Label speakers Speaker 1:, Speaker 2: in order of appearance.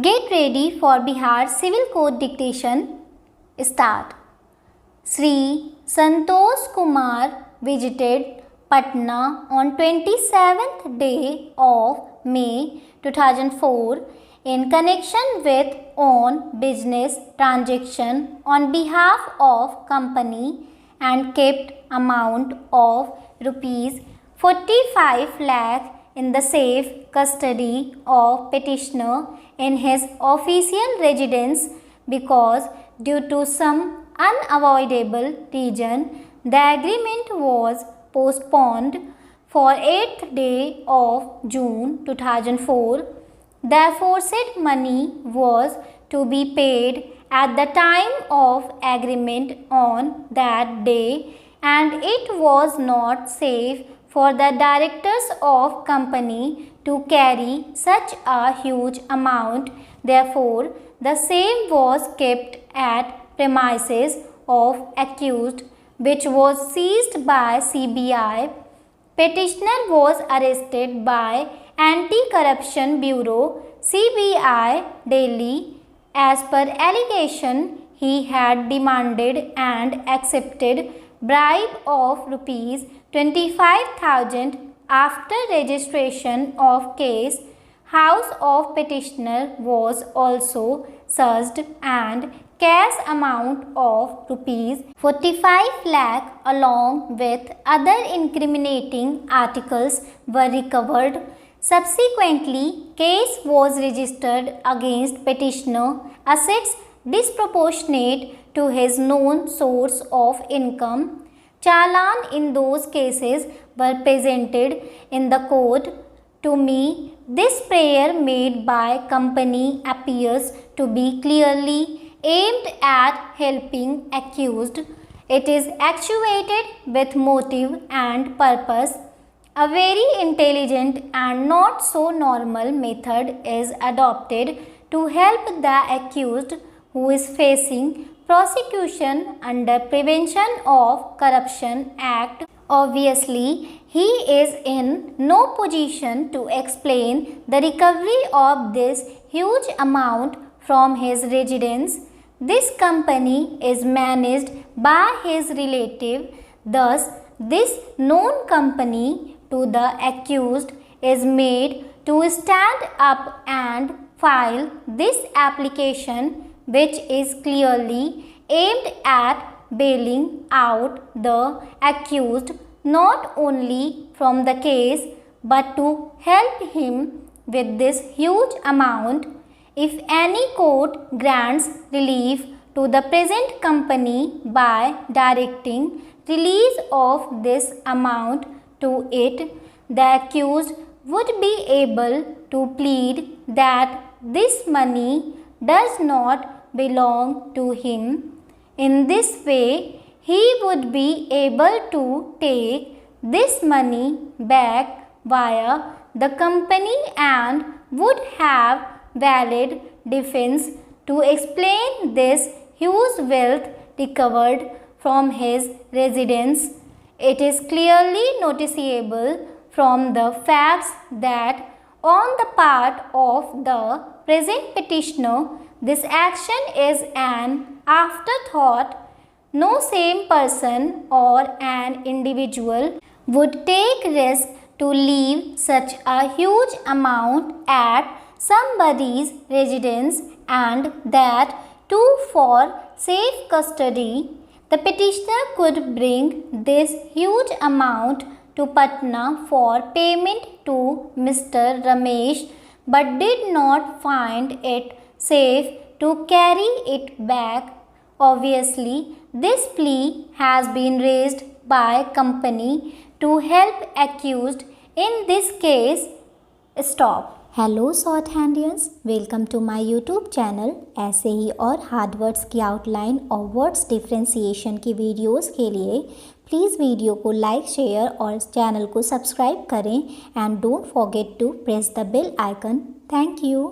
Speaker 1: Get ready for Bihar Civil Code dictation. Start. Sri Santosh Kumar visited Patna on 27th day of May 2004 in connection with on business transaction on behalf of company and kept amount of rupees 45 lakh in the safe custody of petitioner in his official residence because due to some unavoidable reason the agreement was postponed for 8th day of June 2004. Therefore, said money was to be paid at the time of agreement on that day, and it was not safe for the directors of company to carry such a huge amount. Therefore, the same was kept at premises of accused, which was seized by CBI. Petitioner was arrested by Anti-Corruption Bureau CBI Delhi. As per allegation, he had demanded and accepted bribe of rupees 25,000 after registration of case. House of petitioner was also searched and cash amount of rupees 45 lakh along with other incriminating articles were recovered. Subsequently, case was registered against petitioner, assets disproportionate to his known source of income. Challan in those cases were presented in the court. To me, this prayer made by company appears to be clearly aimed at helping accused. It is actuated with motive and purpose. A very intelligent and not so normal method is adopted to help the accused who is facing prosecution under Prevention of Corruption Act. Obviously, he is in no position to explain the recovery of this huge amount from his residence. This company is managed by his relative. Thus, this known company to the accused is made to stand up and file this application, which is clearly aimed at bailing out the accused not only from the case but to help him with this huge amount. If any court grants relief to the present company by directing release of this amount to it, the accused would be able to plead that this money does not belong to him. In this way, he would be able to take this money back via the company and would have valid defense to explain this huge wealth recovered from his residence. It is clearly noticeable from the facts that on the part of the present petitioner, this action is an afterthought. No sane person or an individual would take risk to leave such a huge amount at somebody's residence, and that too for safe custody. The petitioner could bring this huge amount to Patna for payment to Mr. Ramesh, but did not find it safe to carry it back. Obviously, this plea has been raised by company to help accused in this case. Stop. Hello shorthandians, welcome to my YouTube channel. ऐसे ही और hard words की outline और words differentiation की videos के लिए please video को like, share और चैनल को सब्सक्राइब करें and don't forget to press the bell icon. Thank you.